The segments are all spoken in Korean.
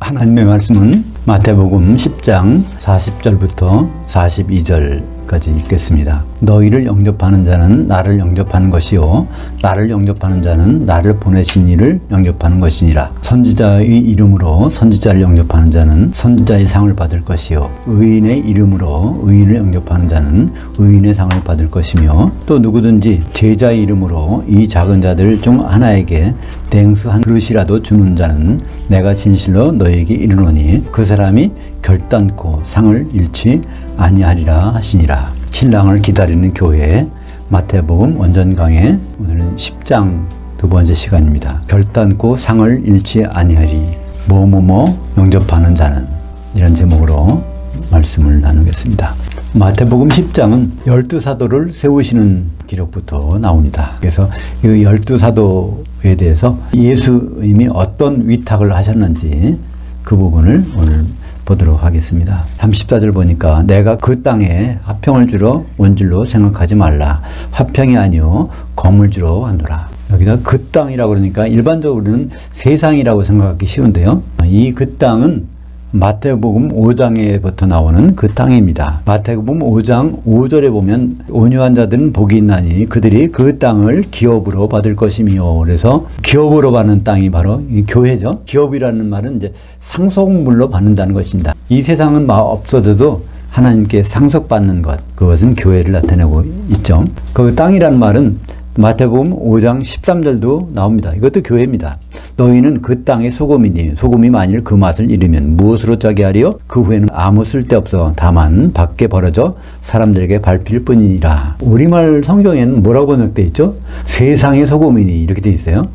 하나님의 말씀은 마태복음 10장 40절부터 42절까지 읽겠습니다. 너희를 영접하는 자는 나를 영접하는 것이요 나를 영접하는 자는 나를 보내신 이를 영접하는 것이니라. 선지자의 이름으로 선지자를 영접하는 자는 선지자의 상을 받을 것이요 의인의 이름으로 의인을 영접하는 자는 의인의 상을 받을 것이며 또 누구든지 제자의 이름으로 이 작은 자들 중 하나에게 냉수 한 그릇이라도 주는 자는 내가 진실로 너희에게 이르노니 그 사람이 결단코 상을 잃지 아니하리라 하시니라. 신랑을 기다리는 교회 마태복음 원전 강해 오늘은 10장 두 번째 시간입니다. 결단코 상을 잃지 아니하리 뭐뭐뭐 영접하는 자는, 이런 제목으로 말씀을 나누겠습니다. 마태복음 10장은 12사도를 세우시는 기록부터 나옵니다. 그래서 이 12사도에 대해서 예수님이 어떤 위탁을 하셨는지 그 부분을 오늘 보도록 하겠습니다. 34절 보니까 내가 그 땅에 화평을 주러 온 줄로 생각하지 말라. 화평이 아니요 검을 주러 왔노라. 여기다 그 땅이라고 그러니까 일반적으로는 세상이라고 생각하기 쉬운데요. 이 그 땅은 마태복음 5장에부터 나오는 그 땅입니다. 마태복음 5장 5절에 보면 온유한 자들은 복이 있나니 그들이 그 땅을 기업으로 받을 것이며, 그래서 기업으로 받는 땅이 바로 이 교회죠. 기업이라는 말은 이제 상속물로 받는다는 것입니다. 이 세상은 없어져도 하나님께 상속받는 것, 그것은 교회를 나타내고 있죠. 그 땅이라는 말은 마태복음 5장 13절도 나옵니다. 이것도 교회입니다. 너희는 그 땅의 소금이니 소금이 만일 그 맛을 잃으면 무엇으로 짜게 하리요? 그 후에는 아무 쓸데없어 다만 밖에 버려져 사람들에게 밟힐 뿐이니라. 우리말 성경에는 뭐라고 번역되어 있죠? 세상의 소금이니 이렇게 되어 있어요.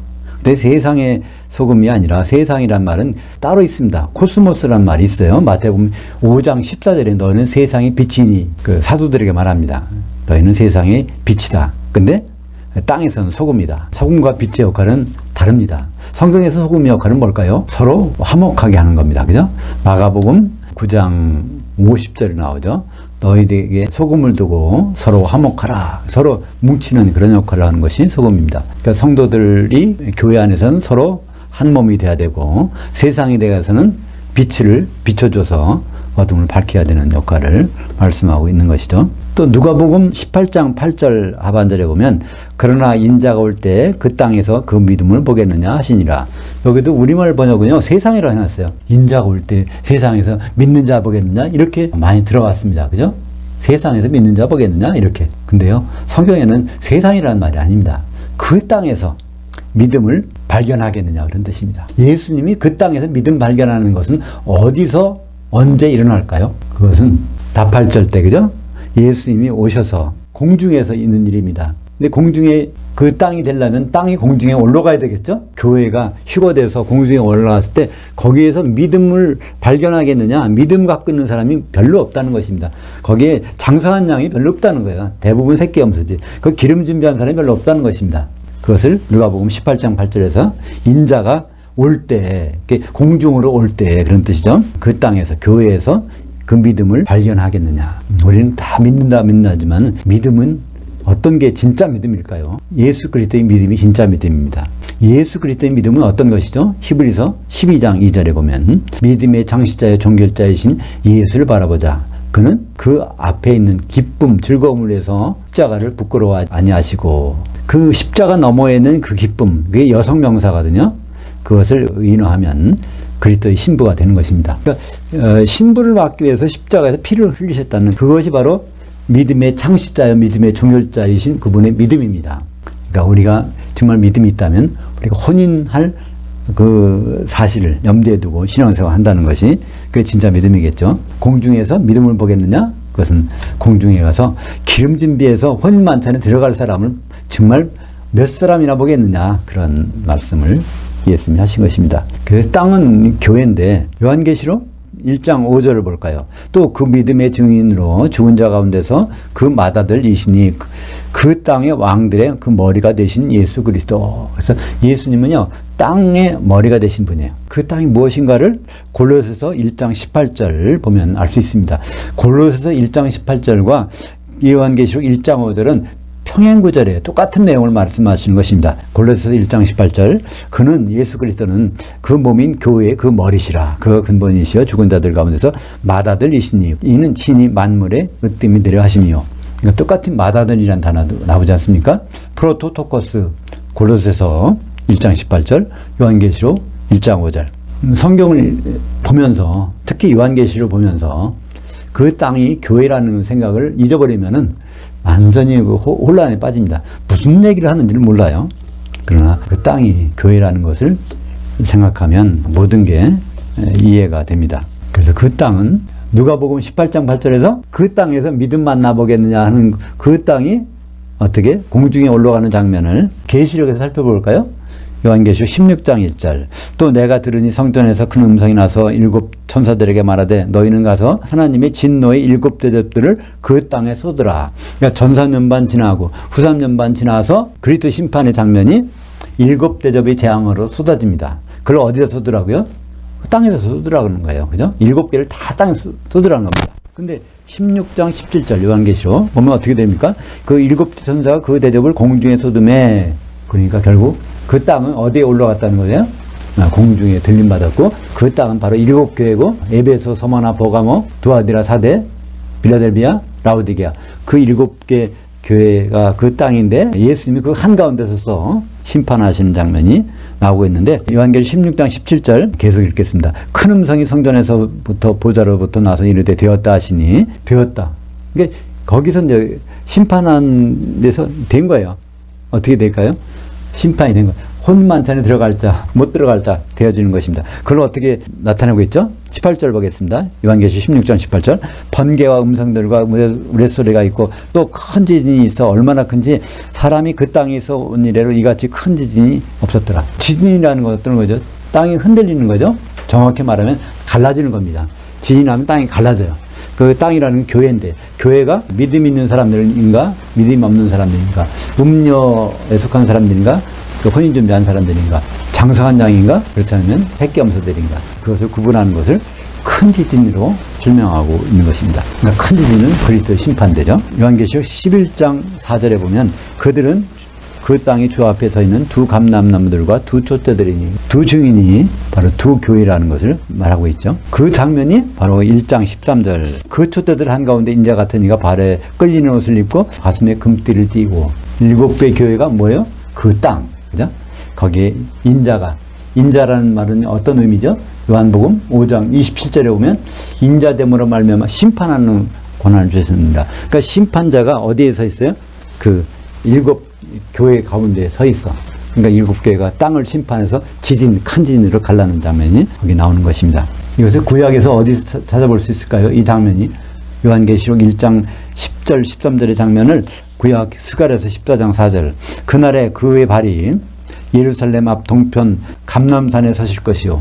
근데 세상의 소금이 아니라 세상이란 말은 따로 있습니다. 코스모스란 말이 있어요. 마태복음 5장 14절에 너희는 세상의 빛이니, 그 사도들에게 말합니다. 너희는 세상의 빛이다. 근데 땅에서는 소금이다. 소금과 빛의 역할은 다릅니다. 성경에서 소금의 역할은 뭘까요? 서로 화목하게 하는 겁니다. 그죠? 마가복음 9장 50절에 나오죠. 너희에게 소금을 두고 서로 화목하라. 서로 뭉치는 그런 역할을 하는 것이 소금입니다. 그러니까 성도들이 교회 안에서는 서로 한 몸이 돼야 되고, 세상에 대해서는 빛을 비춰줘서 어둠을 밝혀야 되는 역할을 말씀하고 있는 것이죠. 또 누가복음 18장 8절 하반절에 보면 그러나 인자가 올 때 그 땅에서 그 믿음을 보겠느냐 하시니라. 여기도 우리말 번역은요 세상이라고 해놨어요. 인자가 올 때 세상에서 믿는 자 보겠느냐 이렇게 많이 들어갔습니다. 그죠? 세상에서 믿는 자 보겠느냐 이렇게. 근데요 성경에는 세상이라는 말이 아닙니다. 그 땅에서 믿음을 발견하겠느냐 그런 뜻입니다. 예수님이 그 땅에서 믿음 발견하는 것은 어디서 언제 일어날까요? 그것은 다팔절 때, 그죠? 예수님이 오셔서 공중에서 있는 일입니다. 근데 공중에 그 땅이 되려면 땅이 공중에 올라가야 되겠죠? 교회가 휴거돼서 공중에 올라갔을 때 거기에서 믿음을 발견하겠느냐? 믿음 갖고 있는 사람이 별로 없다는 것입니다. 거기에 장사한 양이 별로 없다는 거예요. 대부분 새끼염소지. 그 기름 준비한 사람이 별로 없다는 것입니다. 그것을 누가복음 18장 8절에서 인자가 올 때, 공중으로 올 때 그런 뜻이죠. 그 땅에서, 교회에서 그 믿음을 발견하겠느냐. 우리는 다 믿는다지만 믿음은 어떤 게 진짜 믿음일까요? 예수 그리스도의 믿음이 진짜 믿음입니다. 예수 그리스도의 믿음은 어떤 것이죠? 히브리서 12장 2절에 보면 믿음의 창시자여 종결자이신 예수를 바라보자. 그는 그 앞에 있는 기쁨, 즐거움을 위해서 십자가를 부끄러워 아니하시고, 그 십자가 너머에는 그 기쁨, 그게 여성 명사거든요. 그것을 의인화하면 그리스도의 신부가 되는 것입니다. 그러니까 신부를 받기 위해서 십자가에서 피를 흘리셨다는 그것이 바로 믿음의 창시자여 믿음의 종결자이신 그분의 믿음입니다. 그러니까 우리가 정말 믿음이 있다면 우리가 혼인할 그 사실을 염두에 두고 신앙생활을 한다는 것이 그게 진짜 믿음이겠죠. 공중에서 믿음을 보겠느냐? 그것은 공중에 가서 기름 준비해서 혼인 만찬에 들어갈 사람을 정말 몇 사람이나 보겠느냐, 그런 말씀을 예수님이 하신 것입니다. 그래서 땅은 교회인데 요한계시록 1장 5절을 볼까요? 또 그 믿음의 증인으로 죽은 자 가운데서 그 맏아들 이시니 그 땅의 왕들의 그 머리가 되신 예수 그리스도. 그래서 예수님은요 땅의 머리가 되신 분이에요. 그 땅이 무엇인가를 골로새서 1장 18절 보면 알 수 있습니다. 골로새서 1장 18절과 요한계시록 1장 5절은 평행구절에 똑같은 내용을 말씀하시는 것입니다. 골로새서 1장 18절 그는 예수 그리스도는 그 몸인 교회의 그 머리시라. 그 근본이시여 죽은 자들 가운데서 맏아들이시니 이는 친히 만물의 으뜸이 되려 하심이요. 그러니까 똑같은 맏아들이라는 단어도 나오지 않습니까? 프로토토코스 골로새서 1장 18절 요한계시록 1장 5절 성경을 보면서 특히 요한계시를 보면서 그 땅이 교회라는 생각을 잊어버리면은 완전히 그 혼란에 빠집니다. 무슨 얘기를 하는지는 몰라요. 그러나 그 땅이 교회라는 것을 생각하면 모든 게 이해가 됩니다. 그래서 그 땅은 누가복음 18장 8절에서 그 땅에서 믿음 만나 보겠느냐 하는 그 땅이 어떻게 공중에 올라가는 장면을 계시록에서 살펴볼까요? 요한계시록 16장 1절 또 내가 들으니 성전에서 큰 음성이 나서 7 천사들에게 말하되 너희는 가서 하나님의 진노의 7 대접들을 그 땅에 쏟으라. 그러니까 전 3년 반 지나고 후 3년 반 지나서 그리스도 심판의 장면이 7 대접의 재앙으로 쏟아집니다. 그걸 어디다 쏟으라고요? 땅에서 쏟으라고 하는 거예요. 그죠? 7개를 다 땅에 쏟으라는 겁니다. 근데 16장 17절 요한계시록 보면 어떻게 됩니까? 그 7 천사가 그 대접을 공중에 쏟음에 그러니까 결국 그 땅은 어디에 올라갔다는 거예요? 공중에 들림받았고 그 땅은 바로 7교회고 에베소, 서머나, 버가모, 두아디라, 사대, 빌라델비아, 라우디게아 그 7개 교회가 그 땅인데 예수님이 그 한가운데 서서 심판하시는 장면이 나오고 있는데 요한계시록 16장 17절 계속 읽겠습니다. 큰 음성이 성전에서부터 보좌로부터 나서 이르되 되었다 하시니 되었다. 그러니까 거기서 이제 심판한 데서 된 거예요. 어떻게 될까요? 심판이 된 거예요. 혼만찬에 들어갈 자, 못 들어갈 자 되어지는 것입니다. 그걸 어떻게 나타내고 있죠? 18절 보겠습니다. 요한계시록 16장 18절 번개와 음성들과 우레소리가 있고 또 큰 지진이 있어 얼마나 큰지 사람이 그 땅에서 온 이래로 이같이 큰 지진이 없었더라. 지진이라는 건 어떤 거죠? 땅이 흔들리는 거죠. 정확히 말하면 갈라지는 겁니다. 지진이 나면 땅이 갈라져요. 그 땅이라는 교회인데 교회가 믿음 있는 사람들인가 믿음 없는 사람들인가 음녀에 속한 사람들인가 그 혼인 준비한 사람들인가 장성한 장인가 그렇지 않으면 핵겸소들인가 그것을 구분하는 것을 큰 지진으로 설명하고 있는 것입니다. 그러니까 큰 지진은 그리스도의 심판대죠. 요한계시록 11장 4절에 보면 그들은 그 땅이 주 앞에 서 있는 두 감람나무들과 두 촛대들이니 두 증인이 바로 두 교회라는 것을 말하고 있죠. 그 장면이 바로 1장 13절 그 촛대들 한가운데 인자 같은 이가 발에 끌리는 옷을 입고 가슴에 금띠를 띠고 7개 교회가 뭐예요? 그 땅. 그죠? 거기에 인자라는 말은 어떤 의미죠? 요한복음 5장 27절에 보면 인자됨으로 말미암아 심판하는 권한을 주셨습니다. 그러니까 심판자가 어디에 서 있어요? 그 7 교회 가운데 서 있어. 그러니까 7교회가 땅을 심판해서 큰 지진으로 갈라는 장면이 거기 나오는 것입니다. 이것을 구약에서 어디서 찾아볼 수 있을까요? 이 장면이 요한계시록 1장 10절 13절의 장면을 구약 스가랴서 14장 4절 그날에 그의 발이 예루살렘 앞 동편 감람산에 서실 것이요.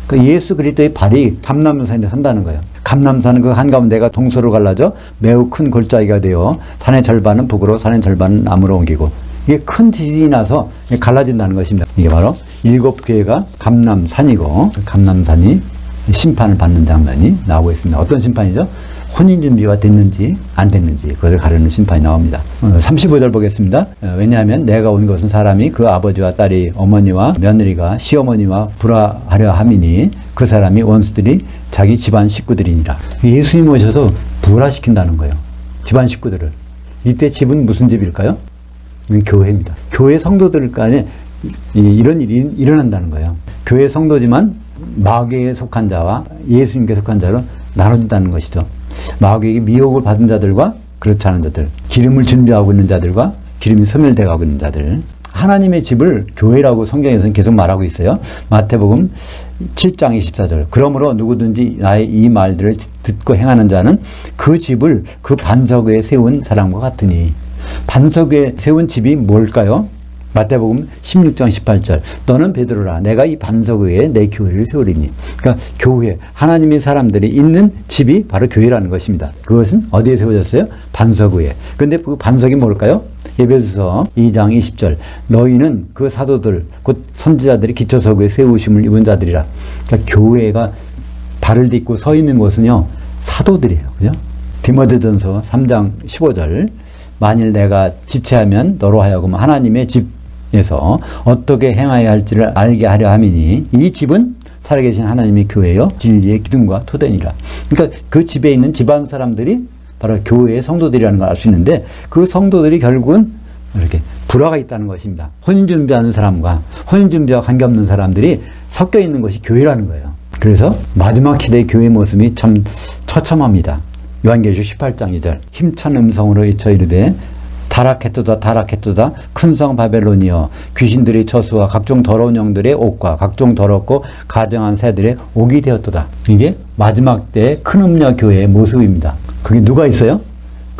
그 예수 그리스도의 발이 감람산에 선다는 거예요. 감람산은 그 한가운데가 동서로 갈라져 매우 큰 골짜기가 되어 산의 절반은 북으로 산의 절반은 남으로 옮기고 이게 큰 지진이 나서 갈라진다는 것입니다. 이게 바로 7교회가 감람산이고 감람산이 심판을 받는 장면이 나오고 있습니다. 어떤 심판이죠? 혼인 준비가 됐는지 안 됐는지 그것을 가르는 심판이 나옵니다. 35절 보겠습니다. 왜냐하면 내가 온 것은 사람이 그 아버지와 딸이 어머니와 며느리가 시어머니와 불화하려 함이니 그 사람이 원수들이 자기 집안 식구들이니라. 예수님 오셔서 불화시킨다는 거예요. 집안 식구들을. 이때 집은 무슨 집일까요? 교회입니다. 교회 성도들 간에 이런 일이 일어난다는 거예요. 교회 성도지만 마귀에 속한 자와 예수님께 속한 자로 나눠진다는 것이죠. 마귀에게 미혹을 받은 자들과 그렇지 않은 자들, 기름을 준비하고 있는 자들과 기름이 소멸되어 있는 자들. 하나님의 집을 교회라고 성경에서는 계속 말하고 있어요. 마태복음 7장 24절 그러므로 누구든지 나의 이 말들을 듣고 행하는 자는 그 집을 그 반석 위에 세운 사람과 같으니. 반석 위에 세운 집이 뭘까요? 마태복음 16장 18절 너는 베드로라 내가 이 반석 위에 내 교회를 세우리니. 그러니까 교회 하나님의 사람들이 있는 집이 바로 교회라는 것입니다. 그것은 어디에 세워졌어요? 반석 위에. 근데 그 반석이 뭘까요? 에베소서 2장 20절 너희는 그 사도들 곧 선지자들이 기초석 위에 세우심을 입은 자들이라. 그러니까 교회가 발을 딛고 서 있는 곳은요 사도들이에요. 그죠? 디모데전서 3장 15절 만일 내가 지체하면 너로 하여금 하나님의 집에서 어떻게 행하여야 할지를 알게 하려 함이니 이 집은 살아계신 하나님의 교회요 진리의 기둥과 토대니라. 그러니까 그 집에 있는 집안 사람들이 바로 교회의 성도들이라는 걸 알 수 있는데 그 성도들이 결국은 이렇게 불화가 있다는 것입니다. 혼인 준비하는 사람과 혼인 준비와 관계없는 사람들이 섞여 있는 것이 교회라는 거예요. 그래서 마지막 시대의 교회의 모습이 참 처참합니다. 요한계시록 18장 2절 힘찬 음성으로 외쳐 이르되 타락했도다 타락했도다 큰 성 바벨론이여 귀신들의 처수와 각종 더러운 영들의 옥과 각종 더럽고 가증한 새들의 옥이 되었도다. 이게 마지막 때의 큰 음녀 교회의 모습입니다. 그게 누가 있어요?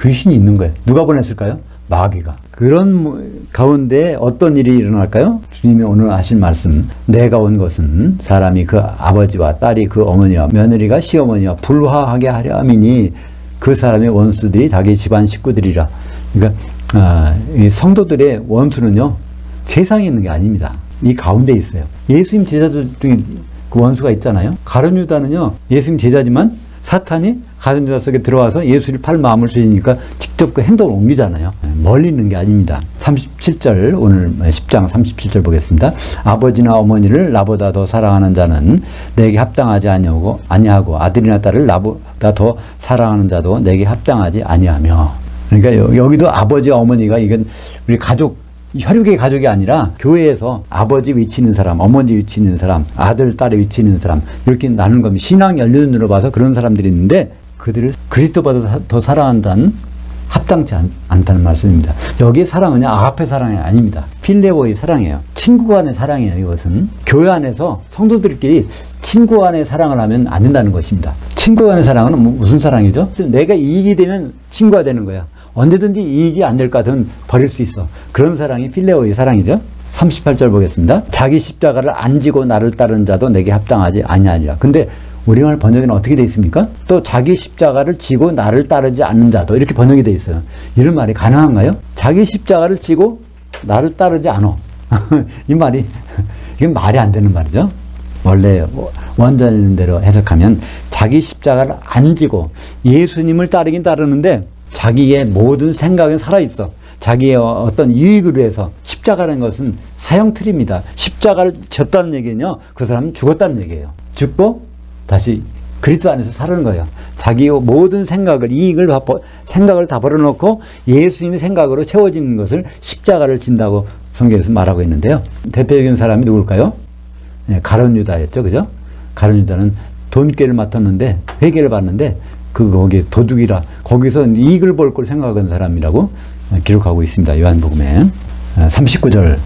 귀신이 있는 거예요. 누가 보냈을까요? 마귀가. 그런 가운데 어떤 일이 일어날까요? 주님이 오늘 하신 말씀 내가 온 것은 사람이 그 아버지와 딸이 그 어머니와 며느리가 시어머니와 불화하게 하려 함이니 그 사람의 원수들이 자기 집안 식구들이라. 그러니까 이 성도들의 원수는요 세상에 있는 게 아닙니다. 이 가운데 있어요. 예수님 제자들 중에 그 원수가 있잖아요. 가룟 유다는요 예수님 제자지만 사탄이 가룟 유다 속에 들어와서 예수를 팔 마음을 주시니까 직접 그 행동을 옮기잖아요. 멀리 있는 게 아닙니다. 37절 오늘 10장 37절 보겠습니다. 아버지나 어머니를 나보다 더 사랑하는 자는 내게 합당하지 아니하고 아들이나 딸을 나보다 더 사랑하는 자도 내게 합당하지 아니하며. 그러니까 여기도 아버지와 어머니가 이건 우리 가족 혈육의 가족이 아니라 교회에서 아버지 위치 있는 사람, 어머니 위치 있는 사람, 아들, 딸의 위치 있는 사람 이렇게 나눈 겁니다. 신앙 연륜으로 봐서 그런 사람들이 있는데 그들을 그리스도보다 더 사랑한다는 합당치 않다는 말씀입니다. 여기에 사랑은요 아가페 사랑이 아닙니다. 필레오의 사랑이에요. 친구 간의 사랑이에요. 이것은 교회 안에서 성도들끼리 친구 간의 사랑을 하면 안 된다는 것입니다. 친구 간의 사랑은 무슨 사랑이죠? 내가 이익이 되면 친구가 되는 거야. 언제든지 이익이 안 될 것 같으면 버릴 수 있어. 그런 사랑이 필레오의 사랑이죠. 38절 보겠습니다. 자기 십자가를 안 지고 나를 따르는 자도 내게 합당하지 아니하리라. 근데 우리말 번역에는 어떻게 돼 있습니까? 또 자기 십자가를 지고 나를 따르지 않는 자도 이렇게 번역이 돼 있어요. 이런 말이 가능한가요? 자기 십자가를 지고 나를 따르지 않어. 이 말이 이건 말이 안 되는 말이죠. 원래 원전대로 해석하면 자기 십자가를 안 지고 예수님을 따르긴 따르는데 자기의 모든 생각은 살아있어. 자기의 어떤 이익을 위해서 십자가라는 것은 사형틀입니다. 십자가를 졌다는 얘기는요. 그 사람은 죽었다는 얘기예요. 죽고 다시 그리스도 안에서 사는 거예요. 자기의 모든 생각을 생각을 다 버려놓고 예수님의 생각으로 채워지는 것을 십자가를 진다고 성경에서 말하고 있는데요. 대표적인 사람이 누굴까요? 네, 가룟 유다였죠. 그죠? 가룟 유다는 돈꾀를 맡았는데 회개를 받는데 거기에 도둑이라 거기서 이익을 볼 걸 생각하는 사람이라고 기록하고 있습니다. 요한복음에 39절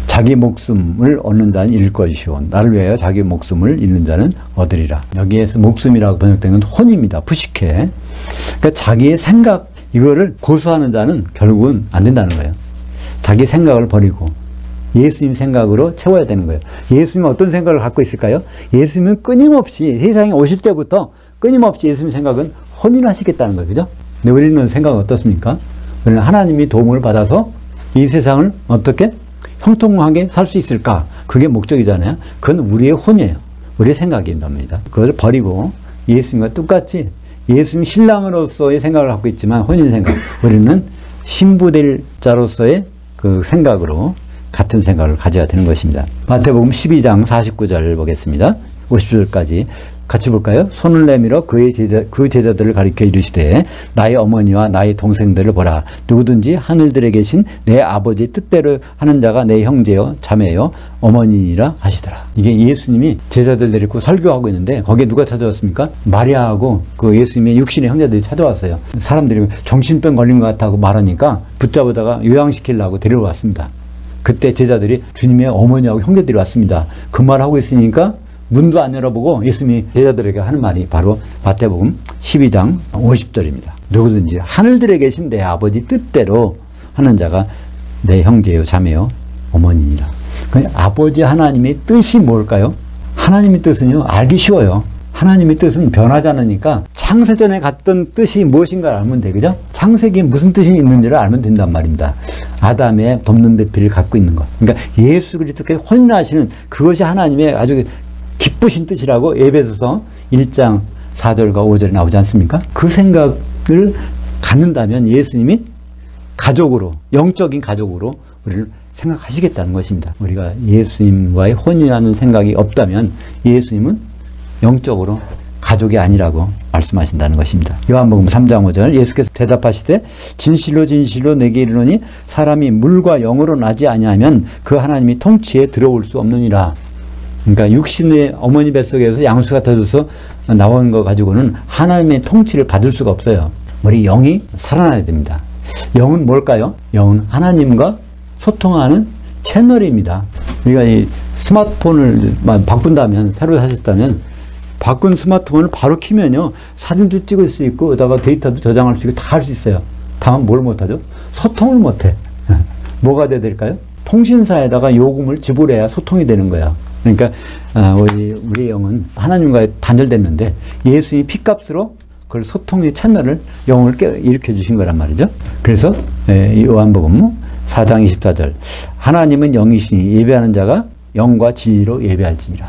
자기 목숨을 얻는 자는 잃을 것이요 나를 위하여 자기 목숨을 잃는 자는 얻으리라. 여기에서 목숨이라고 번역된 건 혼입니다. 부식해. 그러니까 자기의 생각 이거를 고수하는 자는 결국은 안 된다는 거예요. 자기 생각을 버리고 예수님 생각으로 채워야 되는 거예요. 예수님은 어떤 생각을 갖고 있을까요? 예수님은 끊임없이 세상에 오실 때부터 끊임없이 예수님 생각은 혼인하시겠다는 거예요. 그죠? 근데 우리는 생각은 어떻습니까? 우리는 하나님이 도움을 받아서 이 세상을 어떻게 형통하게 살 수 있을까? 그게 목적이잖아요. 그건 우리의 혼이에요. 우리의 생각입니다. 그걸 버리고 예수님과 똑같이 예수님 신랑으로서의 생각을 갖고 있지만 혼인 생각. 우리는 신부될 자로서의 그 생각으로 같은 생각을 가져야 되는 것입니다. 마태복음 12장 49절 보겠습니다. 50절까지 같이 볼까요? 손을 내밀어 그 제자들을 가리켜 이르시되 나의 어머니와 나의 동생들을 보라. 누구든지 하늘들에 계신 내 아버지 뜻대로 하는 자가 내 형제요 자매요 어머니라 하시더라. 이게 예수님이 제자들 데리고 설교하고 있는데 거기에 누가 찾아왔습니까? 마리아하고 그 예수님의 육신의 형제들이 찾아왔어요. 사람들이 정신병 걸린 것 같다고 말하니까 붙잡으다가 요양시키려고 데려왔습니다. 그때 제자들이 주님의 어머니하고 형제들이 왔습니다. 그 말하고 있으니까 문도 안 열어보고 예수님이 제자들에게 하는 말이 바로 마태복음 12장 50절입니다. 누구든지 하늘들에 계신 내 아버지 뜻대로 하는 자가 내 형제요 자매요 어머니니라. 아버지 하나님의 뜻이 뭘까요? 하나님의 뜻은요 알기 쉬워요. 하나님의 뜻은 변하지 않으니까 창세전에 갔던 뜻이 무엇인가를 알면 돼. 그죠? 창세기에 무슨 뜻이 있는지를 알면 된단 말입니다. 아담의 덮는 배필을 갖고 있는 것. 그러니까 예수 그리스도께 혼인하시는 그것이 하나님의 아주 기쁘신 뜻이라고 에베소서 1장 4절과 5절에 나오지 않습니까? 그 생각을 갖는다면 예수님이 가족으로, 영적인 가족으로 우리를 생각하시겠다는 것입니다. 우리가 예수님과의 혼이라는 생각이 없다면 예수님은 영적으로 가족이 아니라고 말씀하신다는 것입니다. 요한복음 3장 5절 예수께서 대답하시되 진실로 진실로 내게 이르노니 사람이 물과 영으로 나지 아니하면 그 하나님이 통치에 들어올 수 없느니라. 그러니까 육신의 어머니 뱃속에서 양수가 터져서 나온 거 가지고는 하나님의 통치를 받을 수가 없어요. 우리 영이 살아나야 됩니다. 영은 뭘까요? 영은 하나님과 소통하는 채널입니다. 우리가 이 스마트폰을 바꾼다면, 새로 사셨다면 바꾼 스마트폰을 바로 키면요, 사진도 찍을 수 있고 그다가 데이터도 저장할 수 있고 다 할 수 있어요. 다만 뭘 못하죠? 소통을 못해. 뭐가 돼야 될까요? 통신사에다가 요금을 지불해야 소통이 되는 거야. 그러니까 우리 영은 하나님과 단절됐는데 예수의 피값으로 그걸 소통의 채널을, 영을 일으켜 주신 거란 말이죠. 그래서 요한복음 4장 24절 하나님은 영이시니 예배하는 자가 영과 진리로 예배할지니라.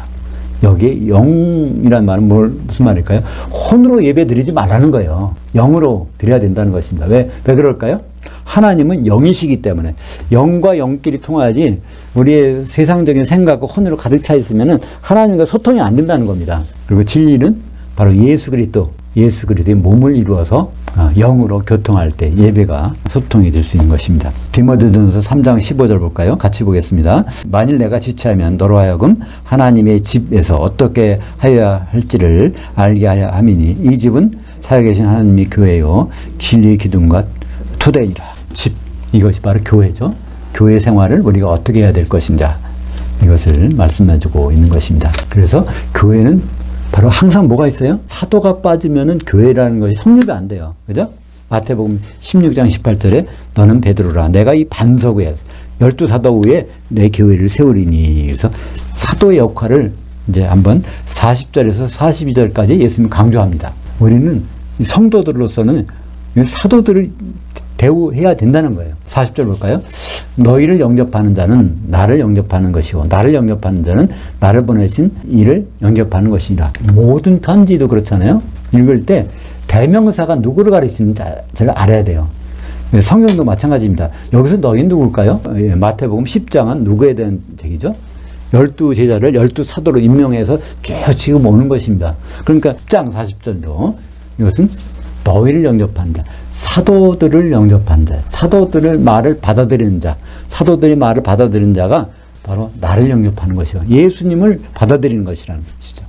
여기에 영이란 말은 무슨 말일까요? 혼으로 예배 드리지 말라는 거예요. 영으로 드려야 된다는 것입니다. 왜 그럴까요? 하나님은 영이시기 때문에 영과 영끼리 통하지 우리의 세상적인 생각과 혼으로 가득 차 있으면 하나님과 소통이 안 된다는 겁니다. 그리고 진리는 바로 예수 그리스도의 몸을 이루어서 영으로 교통할 때 예배가 소통이 될 수 있는 것입니다. 디모데전서 3장 15절 볼까요? 같이 보겠습니다. 만일 내가 지체하면 너로 하여금 하나님의 집에서 어떻게 하여야 할지를 알게 하려 함이니 이 집은 살아계신 하나님의 교회요 진리의 기둥과 토대이라. 집, 이것이 바로 교회죠. 교회 생활을 우리가 어떻게 해야 될 것인가, 이것을 말씀해주고 있는 것입니다. 그래서 교회는 바로 항상 뭐가 있어요? 사도가 빠지면은 교회라는 것이 성립이 안 돼요. 그죠? 마태복음 16장 18절에 너는 베드로라 내가 이 반석 위에 12사도 위에 내 교회를 세우리니. 그래서 사도의 역할을 이제 한번 40절에서 42절까지 예수님이 강조합니다. 우리는 성도들로서는 사도들을 대우해야 된다는 거예요. 40절 볼까요? 너희를 영접하는 자는 나를 영접하는 것이고 나를 영접하는 자는 나를 보내신 이를 영접하는 것이라. 모든 편지도 그렇잖아요. 읽을 때 대명사가 누구를 가리키는지 알아야 돼요. 성경도 마찬가지입니다. 여기서 너희는 누굴까요? 마태복음 10장은 누구에 대한 책이죠? 12제자를 12사도로 임명해서 쭉 지금 오는 것입니다. 그러니까 10장 40절도 이것은 너희를 영접한 자, 사도들을 영접한 자, 사도들의 말을 받아들이는 자, 사도들의 말을 받아들이는 자가 바로 나를 영접하는 것이요, 예수님을 받아들이는 것이라는 것이죠.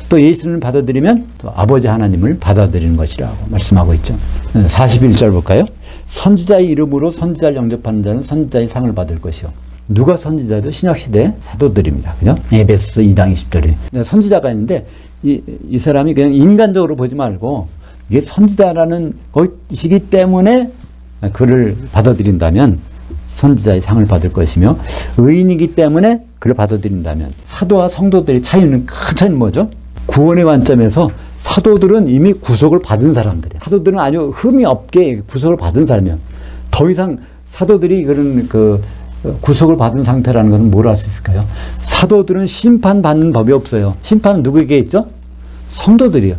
또 예수님을 받아들이면 또 아버지 하나님을 받아들이는 것이라고 말씀하고 있죠. 41절 볼까요? 선지자의 이름으로 선지자를 영접하는 자는 선지자의 상을 받을 것이요. 누가 선지자죠? 신약시대 사도들입니다. 그죠? 에베소서 2장 20절에 선지자가 있는데 이 사람이 그냥 인간적으로 보지 말고 이게 선지자라는 것이기 때문에 그를 받아들인다면 선지자의 상을 받을 것이며, 의인이기 때문에 그를 받아들인다면, 사도와 성도들의 차이는, 큰 차이는 뭐죠? 구원의 관점에서 사도들은 이미 구속을 받은 사람들이에요. 사도들은 아주 흠이 없게 구속을 받은 사람이에요. 더 이상 사도들이 그런 구속을 받은 상태라는 것은 뭘 알 수 있을까요? 사도들은 심판받는 법이 없어요. 심판은 누구에게 있죠? 성도들이에요.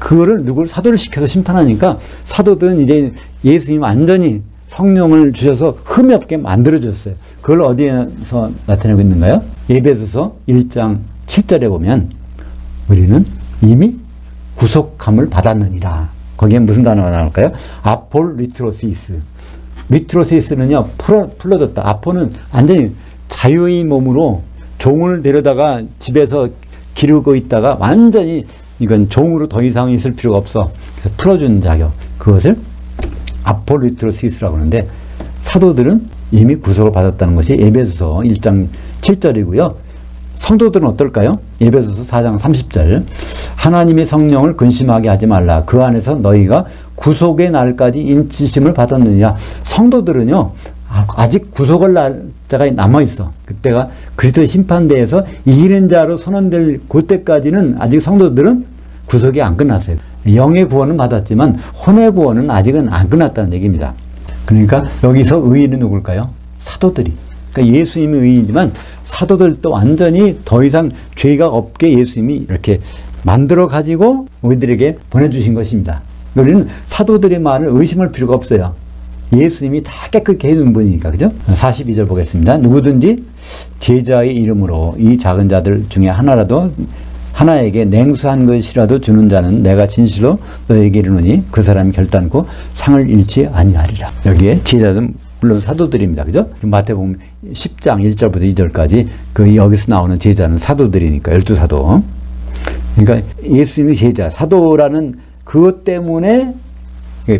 그거를 사도를 시켜서 심판하니까 사도들은 이제 예수님 완전히 성령을 주셔서 흠이 없게 만들어줬어요. 그걸 어디에서 나타내고 있는가요? 에베소서 1장 7절에 보면 우리는 이미 구속함을 받았느니라. 거기에 무슨 단어가 나올까요? 아폴리트로시스. 리트로시스는요, 풀어졌다. 아포는 완전히 자유의 몸으로 종을 데려다가 집에서 기르고 있다가 완전히 이건 종으로 더 이상 있을 필요가 없어. 그래서 풀어주는 자격. 그것을 아폴리트로시스라고 하는데, 사도들은 이미 구속을 받았다는 것이 에베소서 1장 7절이고요. 성도들은 어떨까요? 에베소서 4장 30절. 하나님의 성령을 근심하게 하지 말라. 그 안에서 너희가 구속의 날까지 인치심을 받았느냐. 성도들은요, 아직 구속을 날짜가 남아있어. 그때가 그리스도의 심판대에서 이기는 자로 선언될 그때까지는 아직 성도들은 구속이 안 끝났어요. 영의 구원은 받았지만 혼의 구원은 아직은 안 끝났다는 얘기입니다. 그러니까 여기서 의인은 누굴까요? 사도들이. 그러니까 예수님이 의인이지만 사도들도 완전히 더 이상 죄가 없게 예수님이 이렇게 만들어 가지고 우리들에게 보내주신 것입니다. 우리는 사도들의 말을 의심할 필요가 없어요. 예수님이 다 깨끗게 해준 분이니까. 그죠? 42절 보겠습니다. 누구든지 제자의 이름으로 이 작은 자들 중에 하나에게 냉수한 것이라도 주는 자는 내가 진실로 너에게 이르노니 그 사람이 결단코 상을 잃지 아니하리라. 여기에 제자들은 물론 사도들입니다. 그죠? 마태복음 10장 1절부터 2절까지 여기서 나오는 제자는 사도들이니까 12사도. 그러니까 예수님이 제자, 사도라는 그것 때문에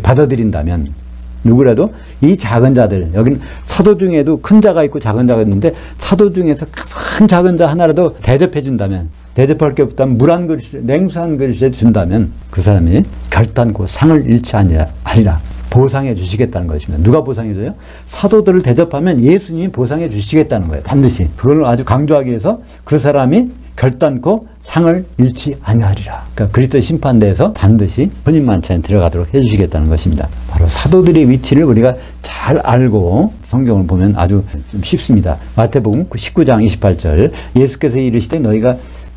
받아들인다면 누구라도 이 작은 자들, 여기는 사도 중에도 큰 자가 있고 작은 자가 있는데 사도 중에서 가장 작은 자 하나라도 대접해 준다면, 대접할 게 없다면 물 한 그릇, 냉수한 그릇에 준다면 그 사람이 결단코 상을 잃지 아니하리라. 보상해 주시겠다는 것입니다. 누가 보상해 줘요? 사도들을 대접하면 예수님이 보상해 주시겠다는 거예요. 반드시. 그걸 아주 강조하기 위해서 그 사람이 결단코 상을 잃지 아니하리라. 그러니까 그리스도 심판대에서 반드시 혼인만찬에 들어가도록 해주시겠다는 것입니다. 바로 사도들의 위치를 우리가 잘 알고 성경을 보면 아주 좀 쉽습니다. 마태복음 19장 28절 예수께서 이르시되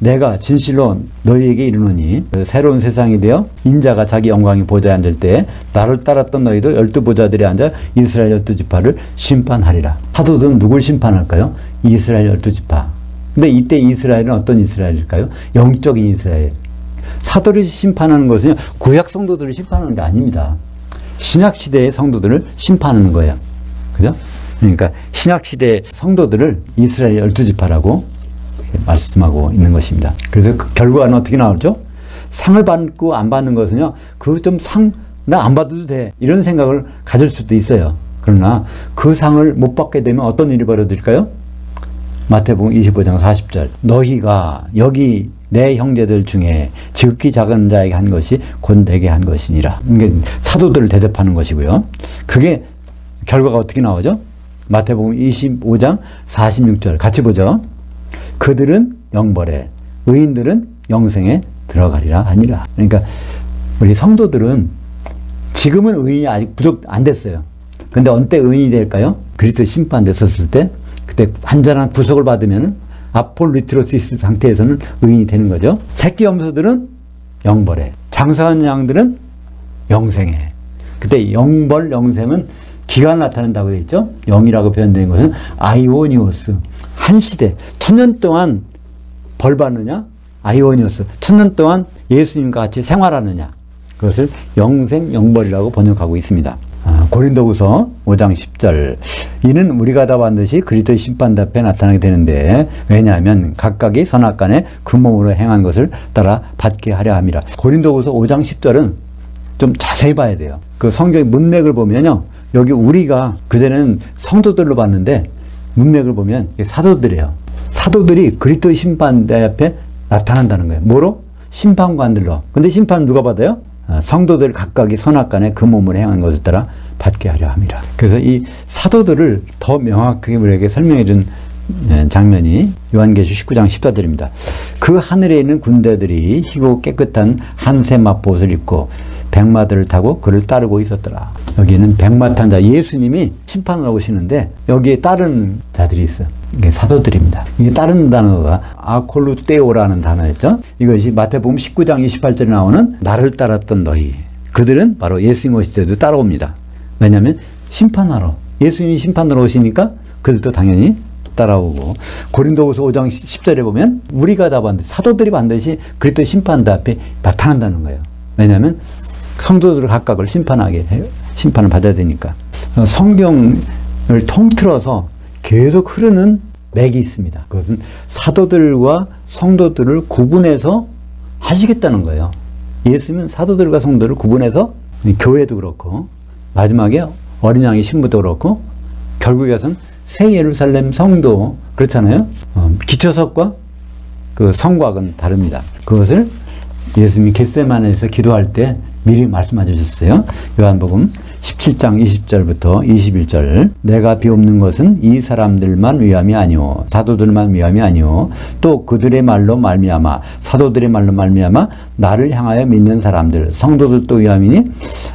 내가 진실로 너희에게 이르노니 새로운 세상이 되어 인자가 자기 영광의 보좌에 앉을 때 나를 따랐던 너희도 12보좌들에 앉아 이스라엘 12지파를 심판하리라. 사도들은 누굴 심판할까요? 이스라엘 12지파. 근데 이때 이스라엘은 어떤 이스라엘일까요? 영적인 이스라엘. 사도를 심판하는 것은 구약 성도들을 심판하는 게 아닙니다. 신약시대의 성도들을 심판하는 거예요. 그죠? 그러니까 신약시대의 성도들을 이스라엘 12지파라고 말씀하고 있는 것입니다. 그래서 그 결과는 어떻게 나오죠? 상을 받고 안 받는 것은요, 나 안 받아도 돼. 이런 생각을 가질 수도 있어요. 그러나 그 상을 못 받게 되면 어떤 일이 벌어질까요? 마태복음 25장 40절 너희가 여기 내 형제들 중에 지극히 작은 자에게 한 것이 곧 내게 한 것이니라. 이게 사도들을 대접하는 것이고요. 그게 결과가 어떻게 나오죠? 마태복음 25장 46절 같이 보죠. 그들은 영벌에 의인들은 영생에 들어가리라 하니라. 그러니까 우리 성도들은 지금은 의인이 아직 부족 안 됐어요. 근데 언제 의인이 될까요? 그리스도 심판됐었을 때 그때 완전한 구속을 받으면 아폴리트로시스 상태에서는 의인이 되는 거죠. 새끼 염소들은 영벌에, 장사한 양들은 영생에. 그때 영벌, 영생은 기간 나타낸다고 되어 있죠. 영이라고 표현된 것은 아이오니오스, 한 시대, 1000년 동안 벌 받느냐, 아이오니오스, 1000년 동안 예수님과 같이 생활하느냐, 그것을 영생, 영벌이라고 번역하고 있습니다. 고린도후서 5장 10절 이는 우리가 다 반드시 그리스도의 심판대 앞에 나타나게 되는데 왜냐하면 각각이 선악간에 그 몸으로 행한 것을 따라 받게 하려 함이라. 고린도후서 5장 10절은 좀 자세히 봐야 돼요. 그 성경의 문맥을 보면요, 여기 우리가 그전에는 성도들로 봤는데 문맥을 보면 사도들이에요. 사도들이 그리스도의 심판대 앞에 나타난다는 거예요. 뭐로? 심판관들로. 근데 심판은 누가 받아요? 성도들 각각이 선악간에 그 몸을 행한 것을 따라 받게 하려 함이라. 그래서 이 사도들을 더 명확하게 우리에게 설명해 준 장면이 요한계시 19장 14절입니다. 그 하늘에 있는 군대들이 희고 깨끗한 한세 맞봇을 입고 백마들을 타고 그를 따르고 있었더라. 여기는 백마 탄 자, 예수님이 심판을 오시는데 여기에 따르는 자들이 있어요. 이게 사도들입니다. 이게 따르는 단어가 아콜루테오라는 단어였죠. 이것이 마태복음 19장 28절에 나오는 나를 따랐던 너희. 그들은 바로 예수님 오실 때도 따라옵니다. 왜냐하면 심판하러, 예수님이 심판하러 오시니까 그들도 당연히 따라오고. 고린도후서 5장 10절에 보면 우리가 다 반드시, 사도들이 반드시 그리스도 심판대 앞에 나타난다는 거예요. 왜냐하면 성도들을 각각을 심판하게 해요. 심판을 받아야 되니까. 성경을 통틀어서 계속 흐르는 맥이 있습니다. 그것은 사도들과 성도들을 구분해서 하시겠다는 거예요. 예수님은 사도들과 성도를 구분해서 교회도 그렇고 마지막에 어린 양의 신부도 그렇고 결국에선 새 예루살렘 성도 그렇잖아요. 기초석과 그 성곽은 다릅니다. 그것을 예수님이 겟세마네에서 기도할 때 미리 말씀해 주셨어요. 요한복음 17장 20절부터 21절 내가 비옵는 것은 이 사람들만 위함이 아니오 사도들만 위함이 아니오 또 그들의 말로 말미암아 사도들의 말로 말미암아 나를 향하여 믿는 사람들 성도들도 위함이니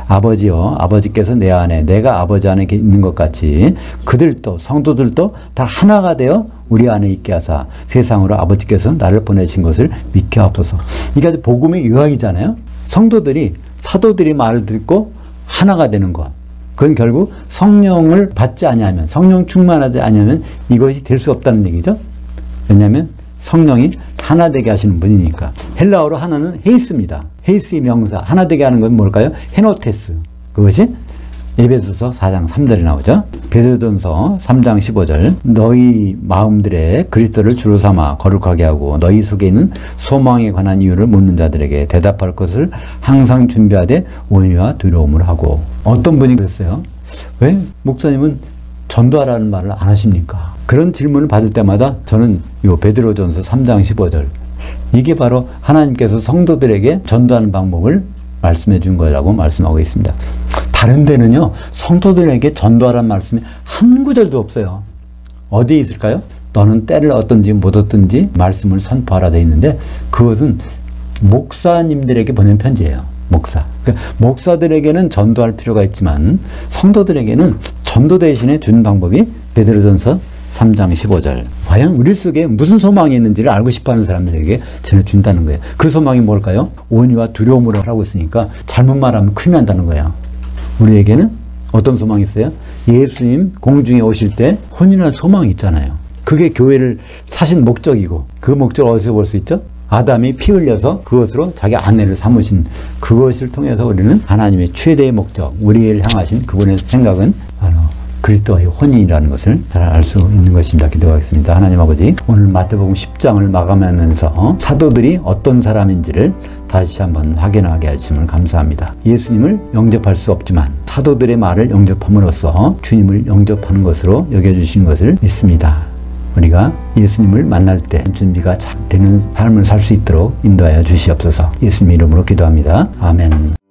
아버지여 아버지께서 내 안에 내가 아버지 안에 있는 것 같이 그들도 성도들도 다 하나가 되어 우리 안에 있게 하사 세상으로 아버지께서 나를 보내신 것을 믿게 하옵소서. 이게 복음의 요약이잖아요. 성도들이 사도들이 말을 듣고 하나가 되는 것. 그건 결국 성령을 받지 아니하면, 성령 충만하지 아니하면 이것이 될 수 없다는 얘기죠. 왜냐하면 성령이 하나 되게 하시는 분이니까. 헬라어로 하나는 헤이스입니다. 헤이스의 명사, 하나 되게 하는 건 뭘까요? 헤노테스. 그것이 에베소서 4장 3절에 나오죠. 베드로전서 3장 15절 너희 마음들에 그리스도를 주로 삼아 거룩하게 하고 너희 속에 있는 소망에 관한 이유를 묻는 자들에게 대답할 것을 항상 준비하되 온유와 두려움을 하고. 어떤 분이 그랬어요. 왜 목사님은 전도하라는 말을 안 하십니까? 그런 질문을 받을 때마다 저는 요 베드로전서 3장 15절 이게 바로 하나님께서 성도들에게 전도하는 방법을 말씀해 준 거라고 말씀하고 있습니다. 다른 데는요, 성도들에게 전도하라는 말씀이 한 구절도 없어요. 어디에 있을까요? 너는 때를 얻든지 못 얻든지 말씀을 선포하라 되어 있는데, 그것은 목사님들에게 보낸 편지예요. 목사. 그러니까 목사들에게는 전도할 필요가 있지만 성도들에게는 전도 대신에 준 방법이 베드로전서 3장 15절. 과연 우리 속에 무슨 소망이 있는지를 알고 싶어하는 사람들에게 전해준다는 거예요. 그 소망이 뭘까요? 온유와 두려움으로 하고 있으니까 잘못 말하면 큰일 난다는 거예요. 우리에게는 어떤 소망이 있어요? 예수님 공중에 오실 때 혼인할 소망이 있잖아요. 그게 교회를 사신 목적이고, 그 목적을 어디서 볼 수 있죠? 아담이 피 흘려서 그것으로 자기 아내를 삼으신 그것을 통해서 우리는 하나님의 최대의 목적, 우리를 향하신 그분의 생각은 바로 그리스도와의 혼인이라는 것을 잘 알 수 있는 것입니다. 기도하겠습니다. 하나님 아버지, 오늘 마태복음 10장을 마감하면서 사도들이 어떤 사람인지를 다시 한번 확인하게 하심을 감사합니다. 예수님을 영접할 수 없지만 사도들의 말을 영접함으로써 주님을 영접하는 것으로 여겨주신 것을 믿습니다. 우리가 예수님을 만날 때 준비가 잘 되는 삶을 살 수 있도록 인도하여 주시옵소서. 예수님 이름으로 기도합니다. 아멘.